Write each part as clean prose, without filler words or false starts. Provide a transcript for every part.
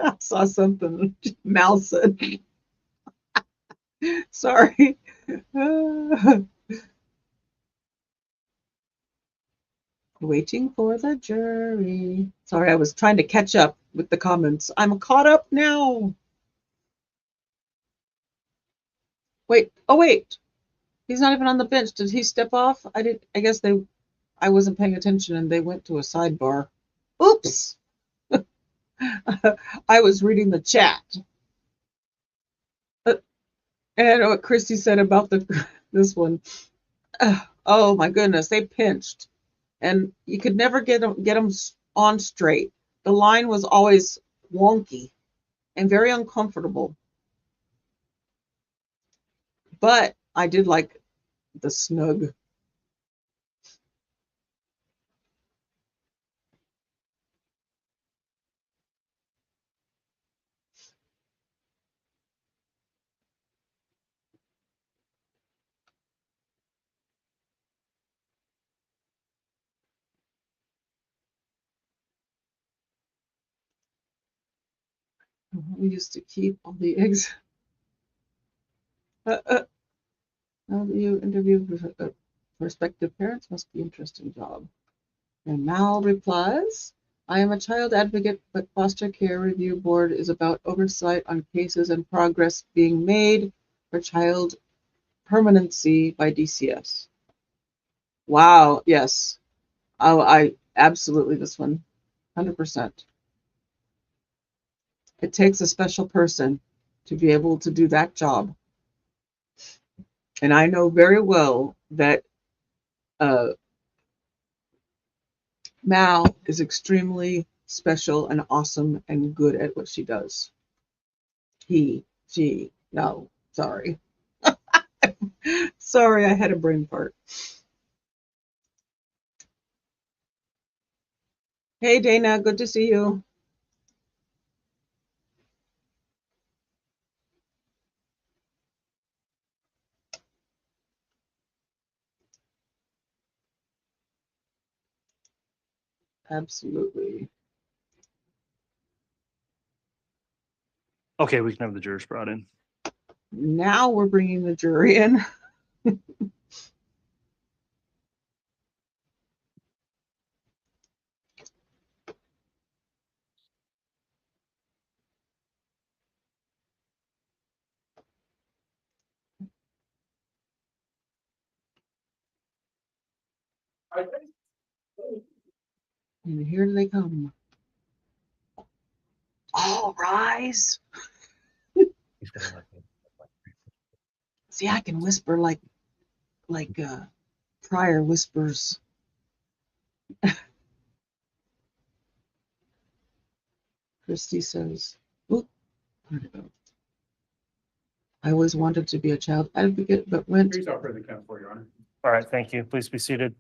I saw something. Mal said, sorry. Waiting for the jury. Sorry, I was trying to catch up with the comments. I'm caught up now. Wait. Oh, wait. He's not even on the bench. Did he step off? I guess I wasn't paying attention and they went to a sidebar. Oops. I was reading the chat. And what Christy said about this one. Oh my goodness, they pinched, and you could never get them on straight. The line was always wonky and very uncomfortable. But I did like the snug. We used to keep all the eggs. How do you interview prospective parents? Must be an interesting job. And Mal replies, I am a child advocate, but foster care review board is about oversight on cases and progress being made for child permanency by DCS. Wow, yes. Oh, I absolutely this one, 100%. It takes a special person to be able to do that job. And I know very well that Mal is extremely special and awesome and good at what she does. No, sorry. Sorry, I had a brain fart. Hey, Dana, good to see you. Absolutely. Okay, we can have the jurors brought in. Now we're bringing the jury in. And here they come. All rise. See, I can whisper like prior whispers. Christy says, oop, where'd it go? I always wanted to be a child advocate, but went. Please offer the count for Your Honor. All right, thank you. Please be seated.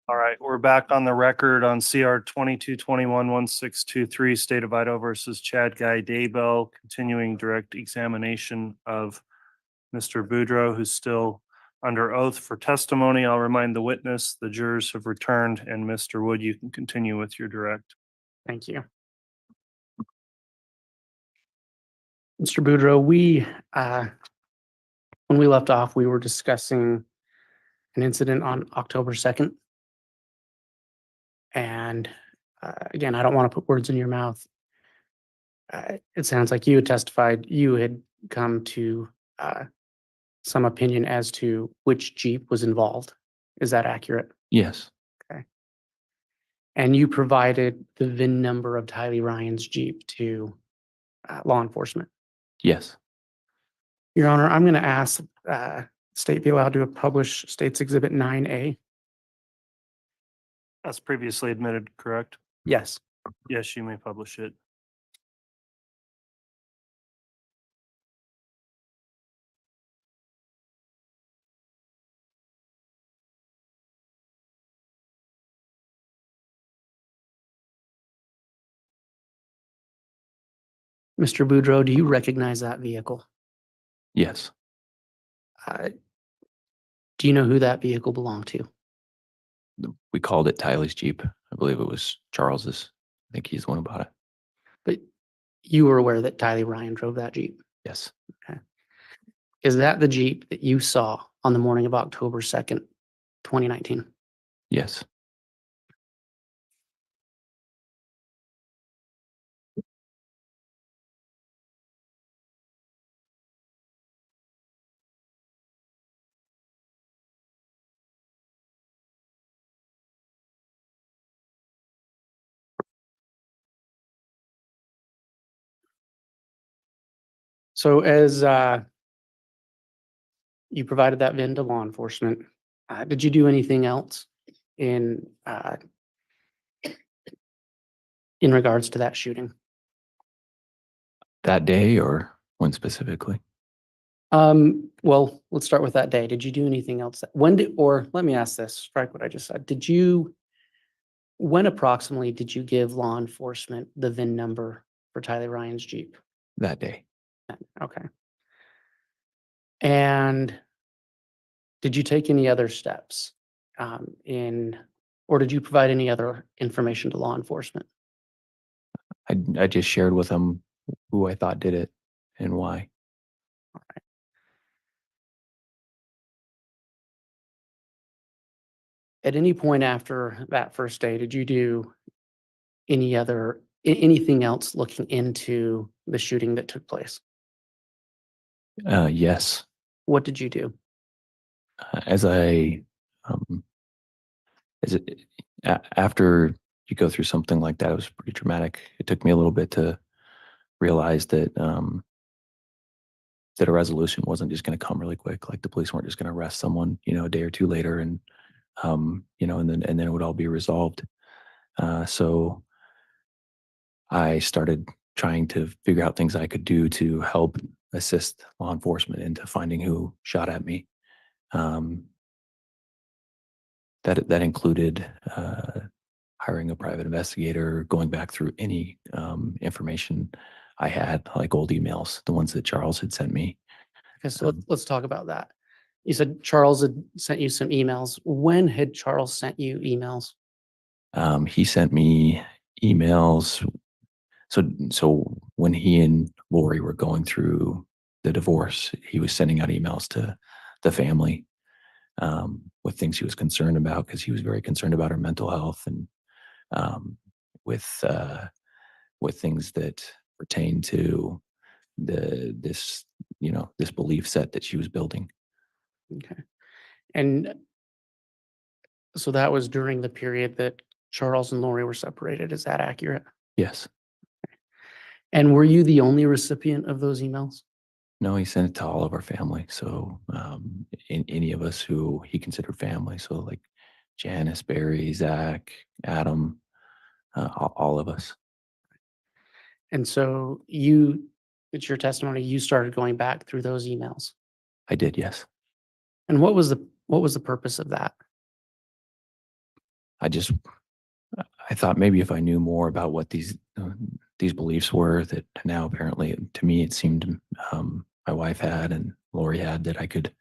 All right, we're back on the record on CR 2221-1623, State of Idaho versus Chad Guy Daybell, continuing direct examination of Mr. Boudreaux, who's still under oath for testimony. I'll remind the witness, the jurors have returned, and Mr. Wood, you can continue with your direct. Thank you. Mr. Boudreaux, when we left off, we were discussing an incident on October 2nd. And again, I don't want to put words in your mouth. It sounds like you had testified, you had come to some opinion as to which Jeep was involved. Is that accurate? Yes. Okay. And you provided the VIN number of Tylee Ryan's Jeep to law enforcement? Yes. Your Honor, I'm going to ask State be allowed to publish State's Exhibit 9A. As previously admitted, correct? Yes. Yes, you may publish it. Mr. Boudreaux, do you recognize that vehicle? Yes. Do you know who that vehicle belonged to? We called it Tyler's Jeep. I believe it was Charles's. I think he's the one who bought it. But you were aware that Tylee Ryan drove that Jeep. Yes. Is that the Jeep that you saw on the morning of October 2nd, 2019? Yes. So as you provided that VIN to law enforcement, did you do anything else in regards to that shooting? That day or when specifically? Well, let's start with that day. Did you do anything else? Or let me ask this, strike what I just said. When approximately did you give law enforcement the VIN number for Tyler Ryan's Jeep? That day. Okay. And did you take any other steps or did you provide any other information to law enforcement? I just shared with them who I thought did it and why. At any point after that first day, did you do anything else looking into the shooting that took place? Yes. What did you do? As I, as it, after you go through something like that, it was pretty traumatic. It took me a little bit to realize that that a resolution wasn't just going to come really quick. Like the police weren't just going to arrest someone, a day or two later, and and then it would all be resolved. So I started trying to figure out things I could do to help assist law enforcement into finding who shot at me. That included hiring a private investigator, going back through any information I had, like old emails, the ones that Charles had sent me. Okay, so let's talk about that. You said Charles had sent you some emails. When had Charles sent you emails? He sent me emails. So when he and Lori were going through the divorce, he was sending out emails to the family with things he was concerned about, because he was very concerned about her mental health, and with things that pertain to this belief set that she was building. Okay. And so that was during the period that Charles and Lori were separated. Is that accurate? Yes. And were you the only recipient of those emails? No, he sent it to all of our family. So any of us who he considered family. So like Janice, Barry, Zach, Adam, all of us. And so it's your testimony, you started going back through those emails. I did, yes. And what was the purpose of that? I thought maybe if I knew more about what these beliefs were, that now apparently to me it seemed my wife had and Lori had, that I could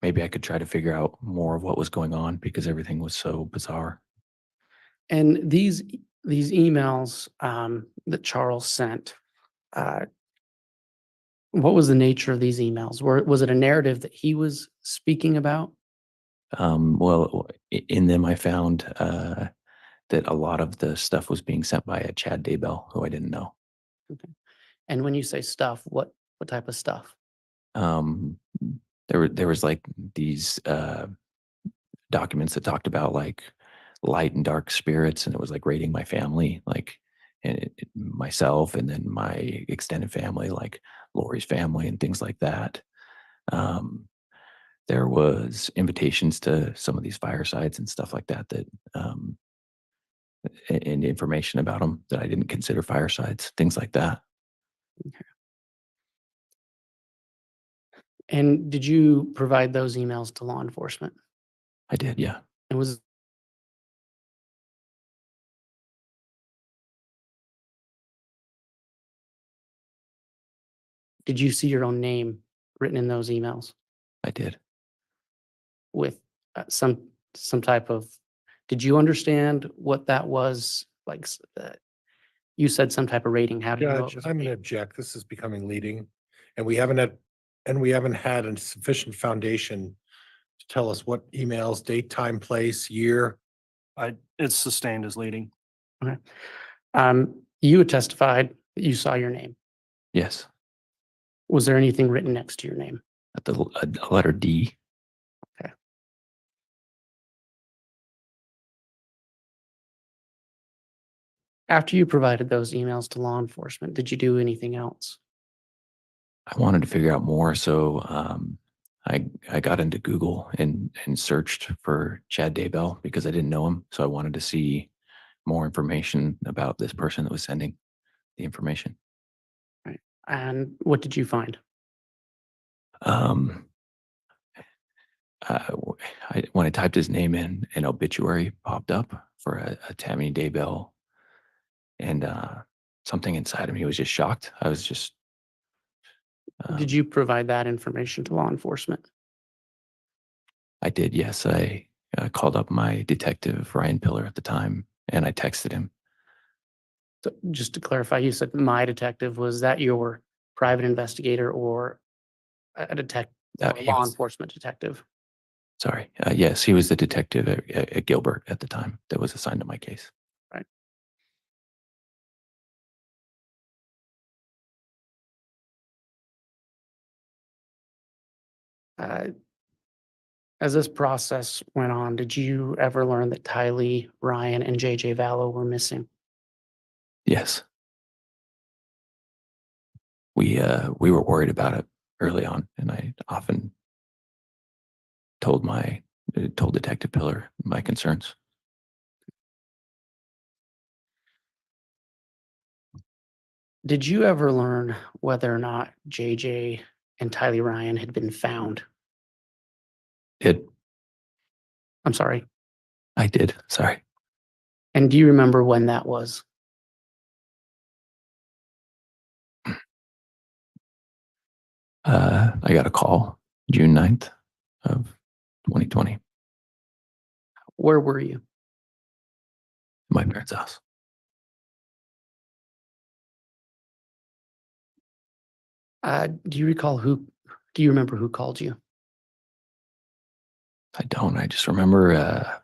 maybe I could try to figure out more of what was going on, because everything was so bizarre. And these emails that Charles sent, what was the nature of these emails? Was it a narrative that he was speaking about? Well, in them I found that a lot of the stuff was being sent by a Chad Daybell, who I didn't know. Okay. And when you say stuff, what type of stuff? There was like these documents that talked about like light and dark spirits, and it was like rating my family, like myself, and then my extended family, like Lori's family and things like that. There was invitations to some of these firesides and stuff like that, and information about them that I didn't consider firesides, things like that. Okay. And did you provide those emails to law enforcement? I did, yeah. And did you see your own name written in those emails? I did. with some type of, did you understand what that was? Like, you said some type of rating. How did you know it Judge, was I'm gonna rated? object. This is becoming leading. And we haven't had a sufficient foundation to tell us what emails, date, time, place, year. It's sustained as leading. You had testified that you saw your name. Yes. Was there anything written next to your name? At the letter D. After you provided those emails to law enforcement, did you do anything else? I wanted to figure out more, so I got into Google and searched for Chad Daybell because I didn't know him. So I wanted to see more information about this person that was sending the information. Right. And what did you find? Um, when I typed his name in, an obituary popped up for a Tammy Daybell, and something inside of me was just shocked. I was just. Did you provide that information to law enforcement? I did, yes. I called up my detective, Ryan Pillar, at the time, and I texted him. So just to clarify, you said my detective. Was that your private investigator or a detective, He law was- enforcement detective? Sorry. Yes, he was the detective at Gilbert at the time that was assigned to my case. Right. As this process went on, did you ever learn that Tylee, Ryan, and JJ Vallow were missing? Yes. We were worried about it early on, and I often told Detective Pillar my concerns. Did you ever learn whether or not JJ and Tylee Ryan had been found? I'm sorry. I did. Sorry. And do you remember when that was? I got a call June 9th of 2020, Where were you? my parents' house. Do you remember who called you? I don't. I just remember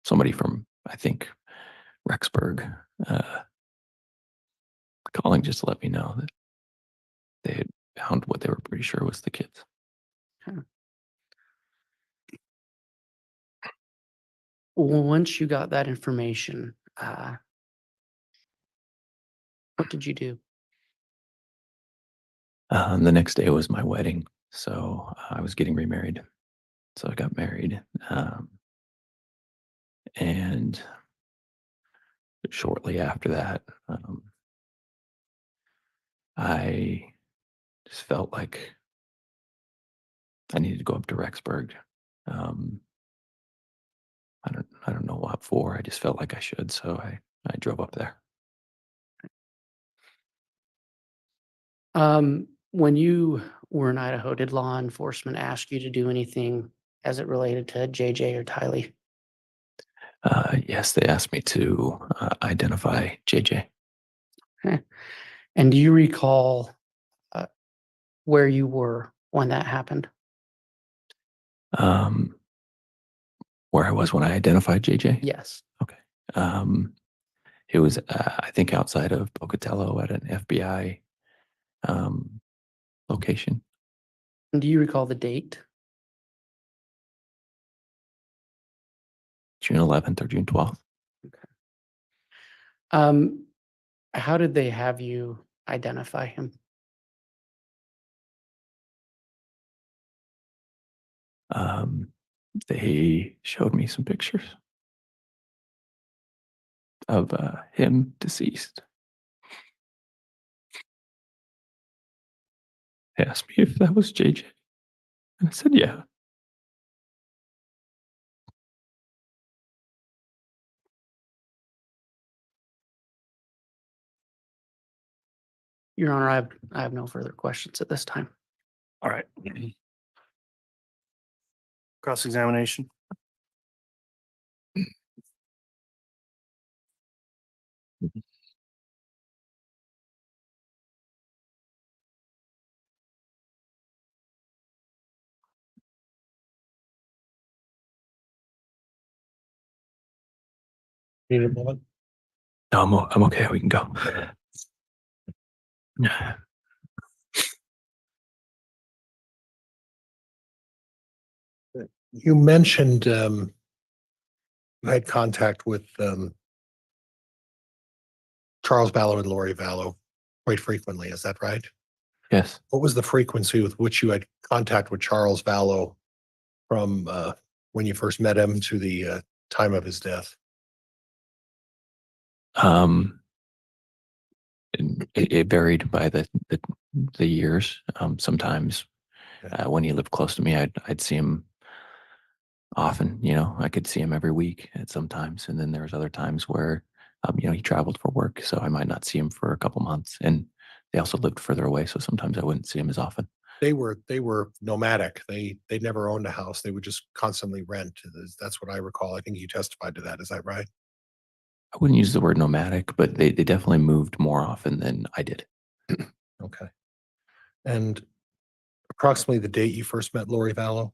somebody from, I think, Rexburg calling just to let me know that they had found what they were pretty sure was the kids. Once you got that information, what did you do? The next day was my wedding, so I was getting remarried. So I got married, and shortly after that, I just felt like I needed to go up to Rexburg. I don't know what for. I just felt like I should, so I drove up there. When you were in Idaho, did law enforcement ask you to do anything as it related to JJ or Tylee? Yes, they asked me to identify JJ. And do you recall where you were when that happened? Where I was when I identified JJ? Yes. Okay. It was, I think, outside of Pocatello at an FBI location. And do you recall the date? June 11th or June 12th. How did they have you identify him? They showed me some pictures of him deceased. They asked me if that was JJ. And I said, yeah. Your Honor, I have no further questions at this time. All right. Cross-examination. Need a moment? No, I'm okay. We can go. You mentioned you had contact with Charles Vallow and Lori Vallow quite frequently. Is that right? Yes. What was the frequency with which you had contact with Charles Vallow from when you first met him to the time of his death? It varied by the years. Sometimes when he lived close to me, I'd see him often. I could see him every week at sometimes, and then there was other times where he traveled for work, so I might not see him for a couple months. And they also lived further away, so sometimes I wouldn't see him as often. They were nomadic. They never owned a house. They would just constantly rent. That's what I recall. I think you testified to that. Is that right? I wouldn't use the word nomadic, but they definitely moved more often than I did. Okay. And approximately the date you first met Lori Vallow?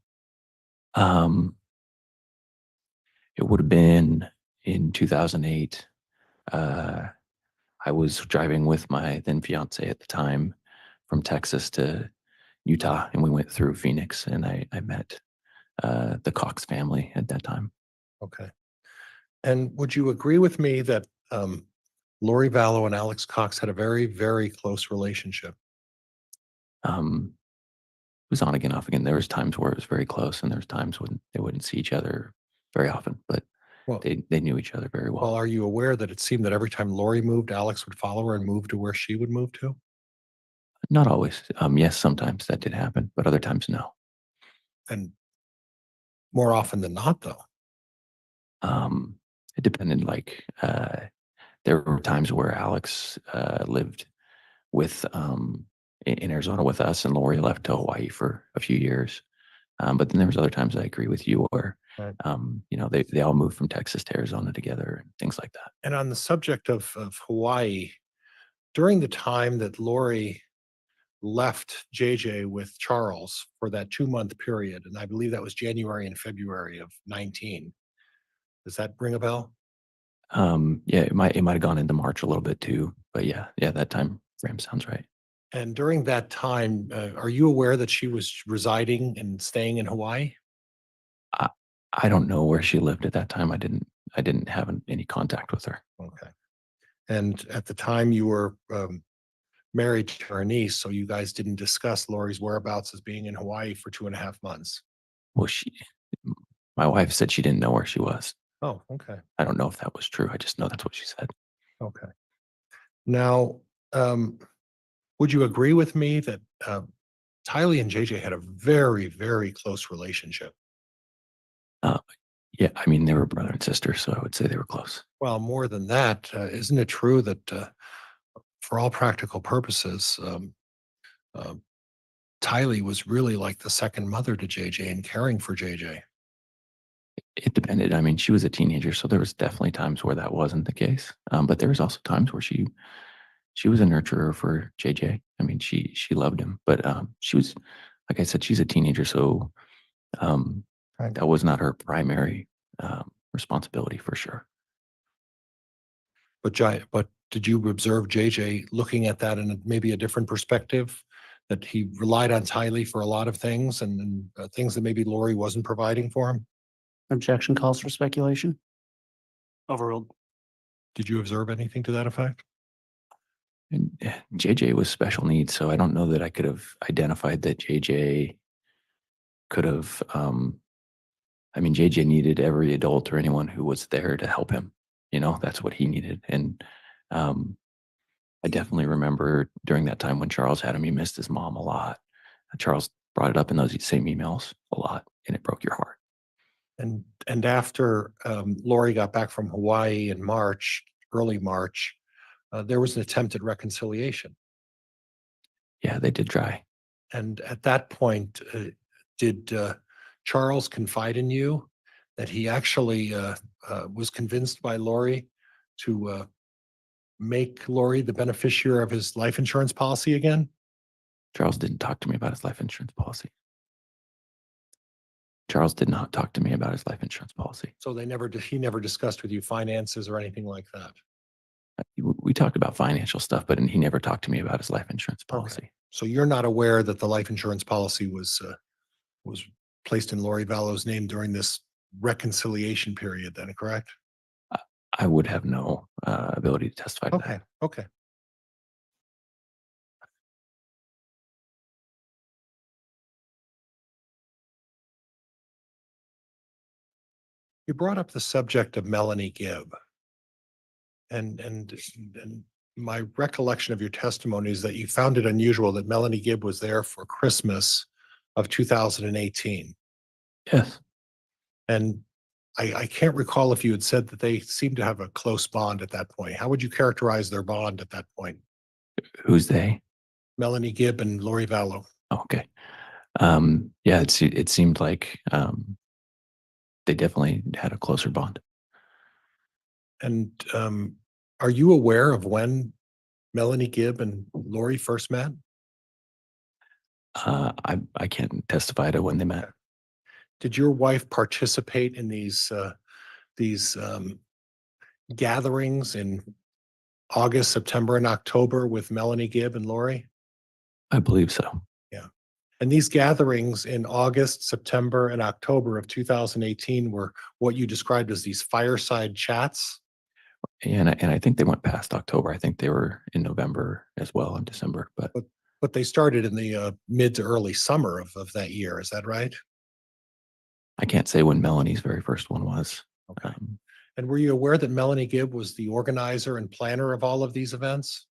It would have been in 2008. I was driving with my then fiance at the time from Texas to Utah, and we went through Phoenix, and I met the Cox family at that time. Okay. And would you agree with me that Lori Vallow and Alex Cox had a very, very close relationship? It was on again, off again. There was times where it was very close, and there was times when they wouldn't see each other very often, but Well, they knew each other very well. well, are you aware that it seemed that every time Lori moved, Alex would follow her and move to where she would move to? Not always. Yes, sometimes that did happen, but other times no. And more often than not, though. It depended. There were times where Alex lived with in Arizona with us, and Lori left to Hawaii for a few years. But then there was other times I agree with you where Right. they all moved from Texas to Arizona together and things like that. And on the subject of Hawaii, during the time that Lori left JJ with Charles for that 2-month period, and I believe that was January and February of 19. Does that ring a bell? Yeah, it might have gone into March a little bit too, but yeah, that time frame sounds right. And during that time, are you aware that she was residing and staying in Hawaii? I don't know where she lived at that time. I didn't have any contact with her. Okay. And at the time you were married to her niece, so you guys didn't discuss Lori's whereabouts as being in Hawaii for 2.5 months. Well, my wife said she didn't know where she was. Oh, okay. I don't know if that was true. I just know that's what she said. Okay. Now, would you agree with me that Tylee and JJ had a very, very close relationship? Yeah, I mean, they were brother and sister, so I would say they were close. Well, more than that, isn't it true that for all practical purposes, Tylee was really like the second mother to JJ and caring for JJ? It depended. I mean, she was a teenager, so there was definitely times where that wasn't the case. But there was also times where she was a nurturer for JJ. I mean, she loved him, but she was, like I said, she's a teenager, so Right. that was not her primary responsibility for sure. But did you observe JJ looking at that in maybe a different perspective? That he relied on Tylee for a lot of things and things that maybe Lori wasn't providing for him? Objection calls for speculation. Overruled. Did you observe anything to that effect? And JJ was special needs, so I don't know that I could have identified that JJ could have. I mean, JJ needed every adult or anyone who was there to help him. That's what he needed. And I definitely remember during that time when Charles had him, he missed his mom a lot. Charles brought it up in those same emails a lot, and it broke your heart. And after Lori got back from Hawaii in March, early March, there was an attempt at reconciliation. Yeah, they did try. And at that point, did Charles confide in you that he actually was convinced by Lori to make Lori the beneficiary of his life insurance policy again? Charles didn't talk to me about his life insurance policy. Charles did not talk to me about his life insurance policy. So he never discussed with you finances or anything like that? We talked about financial stuff, but he never talked to me about his life insurance policy. So you're not aware that the life insurance policy was placed in Lori Vallow's name during this reconciliation period then, correct? I would have no ability to testify to that. Okay. You brought up the subject of Melanie Gibb. And my recollection of your testimony is that you found it unusual that Melanie Gibb was there for Christmas of 2018. Yes. And I can't recall if you had said that they seemed to have a close bond at that point. How would you characterize their bond at that point? Who's they? Melanie Gibb and Lori Vallow. Okay. Yeah, it seemed like they definitely had a closer bond. And are you aware of when Melanie Gibb and Lori first met? I can't testify to when they met. Did your wife participate in these gatherings in August, September, and October with Melanie Gibb and Lori? I believe so. Yeah. And these gatherings in August, September, and October of 2018 were what you described as these fireside chats? And I think they went past October. I think they were in November as well, in December. But they started in the mid to early summer of that year. Is that right? I can't say when Melanie's very first one was. Okay. And were you aware that Melanie Gibb was the organizer and planner of all of these events?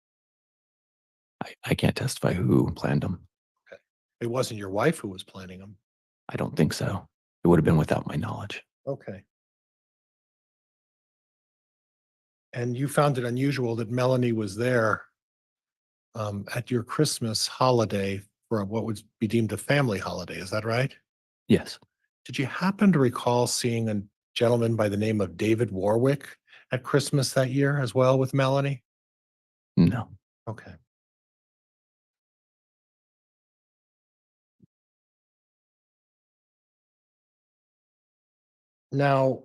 I can't testify who planned them. Okay. It wasn't your wife who was planning them? I don't think so. It would have been without my knowledge. Okay. And you found it unusual that Melanie was there at your Christmas holiday for what would be deemed a family holiday. Is that right? Yes. Did you happen to recall seeing a gentleman by the name of David Warwick at Christmas that year as well with Melanie? No. Okay. Now,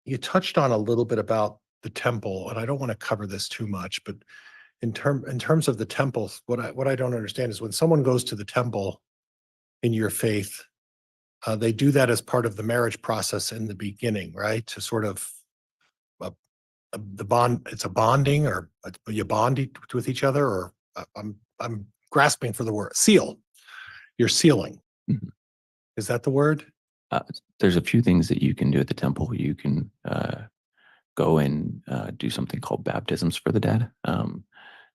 you touched on a little bit about the temple, and I don't want to cover this too much, but in terms of the temple, what I don't understand is when someone goes to the temple in your faith, they do that as part of the marriage process in the beginning, right? To sort of the bond. It's a bonding, or you bond with each other, or I'm grasping for the word seal. You're sealing. Mhm. Is that the word? There's a few things that you can do at the temple. You can go and do something called baptisms for the dead,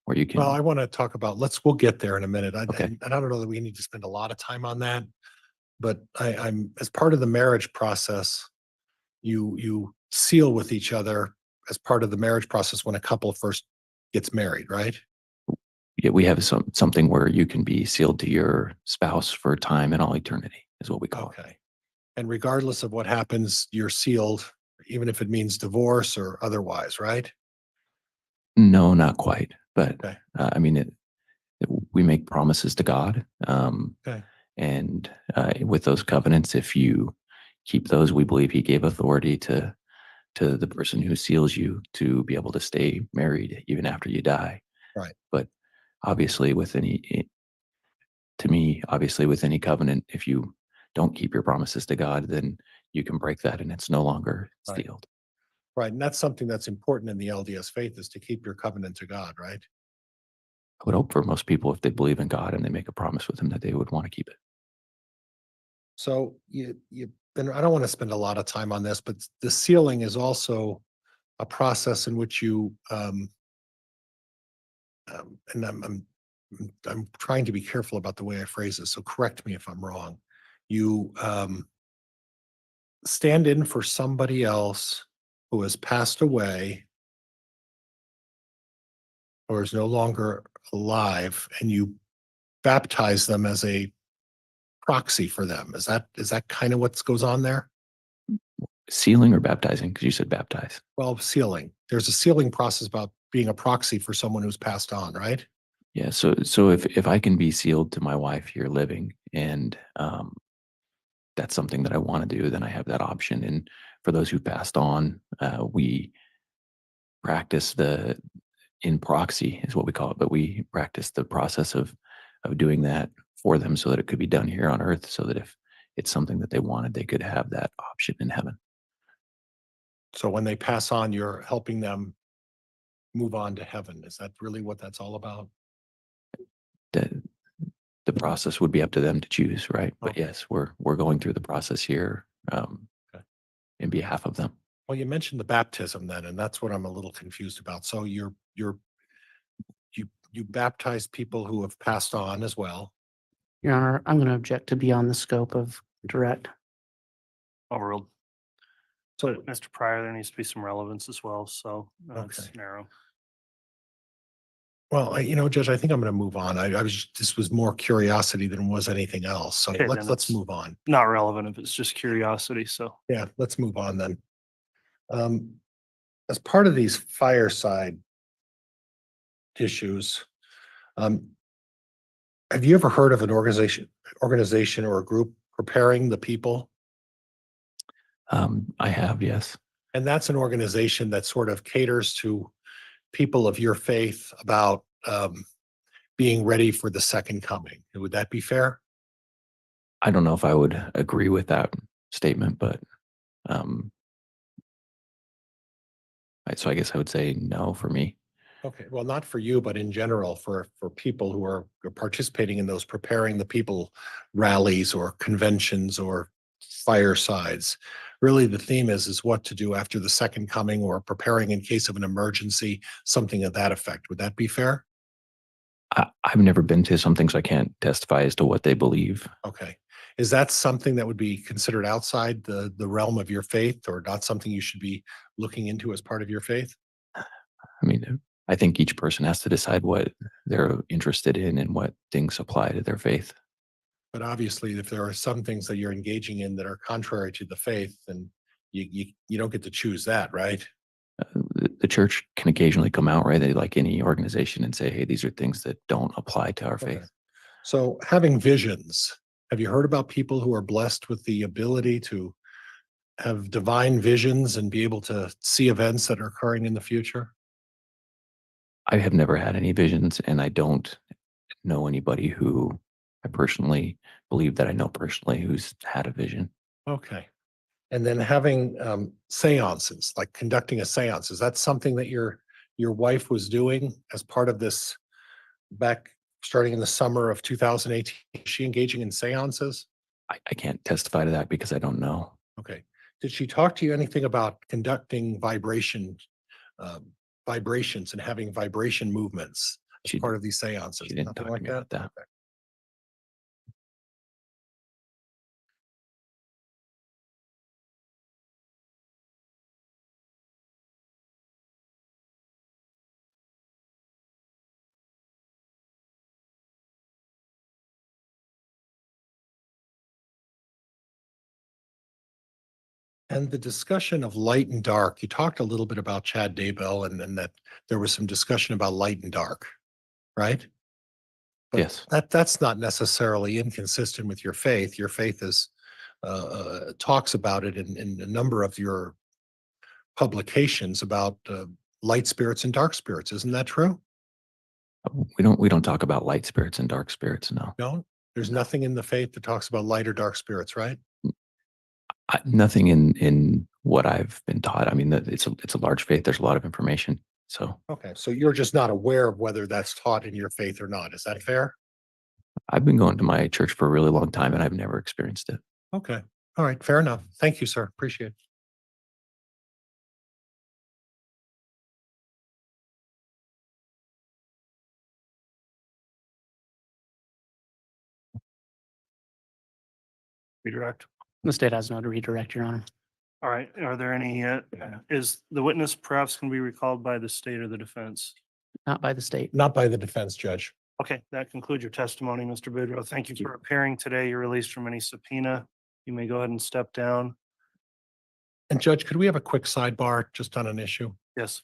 where you can. Well, I want to talk about. We'll get there in a minute. Okay. And I don't know that we need to spend a lot of time on that, but I'm as part of the marriage process. You seal with each other as part of the marriage process when a couple first gets married, right? Yeah, we have something where you can be sealed to your spouse for time and all eternity, is what we call it. Okay. And regardless of what happens, you're sealed, even if it means divorce or otherwise, right? No, not quite. But Okay. I mean, we make promises to God. Okay. And with those covenants, if you keep those, we believe He gave authority to the person who seals you to be able to stay married even after you die. Right. But obviously, with any covenant, if you don't keep your promises to God, then you can break that and it's no longer Right. sealed. Right. And that's something that's important in the LDS faith, is to keep your covenant to God, right? I would hope for most people, if they believe in God and they make a promise with Him, that they would want to keep it. So and I don't want to spend a lot of time on this, but the sealing is also a process in which you and I'm trying to be careful about the way I phrase this, so correct me if I'm wrong. You stand in for somebody else who has passed away or is no longer alive, and you baptize them as a proxy for them. Is that kind of what goes on there? Sealing or baptizing? Because you said baptize. Well, sealing. There's a sealing process about being a proxy for someone who's passed on, right? Yeah. So if I can be sealed to my wife here living, and that's something that I want to do, then I have that option. And for those who passed on, we practice in proxy is what we call it, but we practice the process of doing that for them so that it could be done here on earth, so that if it's something that they wanted, they could have that option in heaven. So when they pass on, you're helping them move on to heaven. Is that really what that's all about? The process would be up to them to choose, right? But Okay. yes, we're going through the process here Okay. in behalf of them. Well, you mentioned the baptism then, and that's what I'm a little confused about. So you baptize people who have passed on as well. Your Honor, I'm going to object to beyond the scope of direct. Overruled. So But Mr. Pryor, there needs to be some relevance as well, so it's Okay. narrow. well, Judge, I think I'm going to move on. This was more curiosity than was anything else. So Okay, then let's it's- move on. Not relevant if it's just curiosity, so. Yeah, let's move on then. As part of these fireside issues, have you ever heard of an organization or a group preparing the people? I have, yes. And that's an organization that sort of caters to people of your faith about being ready for the second coming. Would that be fair? I don't know if I would agree with that statement, but so I guess I would say no for me. Okay, well, not for you, but in general, for people who are participating in those preparing the people rallies or conventions or firesides. Really, the theme is what to do after the second coming or preparing in case of an emergency, something of that effect. Would that be fair? I've never been to something, so I can't testify as to what they believe. Okay. Is that something that would be considered outside the realm of your faith, or not something you should be looking into as part of your faith? I mean, I think each person has to decide what they're interested in and what things apply to their faith. But obviously, if there are some things that you're engaging in that are contrary to the faith, then you don't get to choose that, right? The church can occasionally come out, right? They, like any organization, and say, hey, these are things that don't apply to our Okay. faith. So having visions, have you heard about people who are blessed with the ability to have divine visions and be able to see events that are occurring in the future? I have never had any visions, and I don't know anybody who I personally believe that I know personally who's had a vision. Okay. And then having seances, like conducting a seance, is that something that your wife was doing as part of this back starting in the summer of 2018? Is she engaging in seances? I can't testify to that because I don't know. Okay. Did she talk to you anything about conducting vibrations and having vibration movements as She- part of these seances? she didn't Nothing talk to like me about that. Okay. And the discussion of light and dark, you talked a little bit about Chad Daybell and that there was some discussion about light and dark, right? But Yes. that's not necessarily inconsistent with your faith. Your faith is talks about it in a number of your publications about light spirits and dark spirits. Isn't that true? We don't talk about light spirits and dark spirits. No. No, there's nothing in the faith that talks about light or dark spirits, right? Nothing in what I've been taught. I mean, it's a large faith. There's a lot of information. So Okay, so you're just not aware of whether that's taught in your faith or not. Is that fair? I've been going to my church for a really long time, and I've never experienced it. Okay, all right, fair enough. Thank you, sir. Appreciate it. Redirect. The state has no to redirect, Your Honor. All right, are there any, is the witness perhaps can be recalled by the state or the defense? Not by the state. Not by the defense judge. Okay, that concludes your testimony, Mr. Boudreaux. Thank you for appearing today. You're released from any subpoena. You may go ahead and step down. And Judge, could we have a quick sidebar just on an issue? Yes.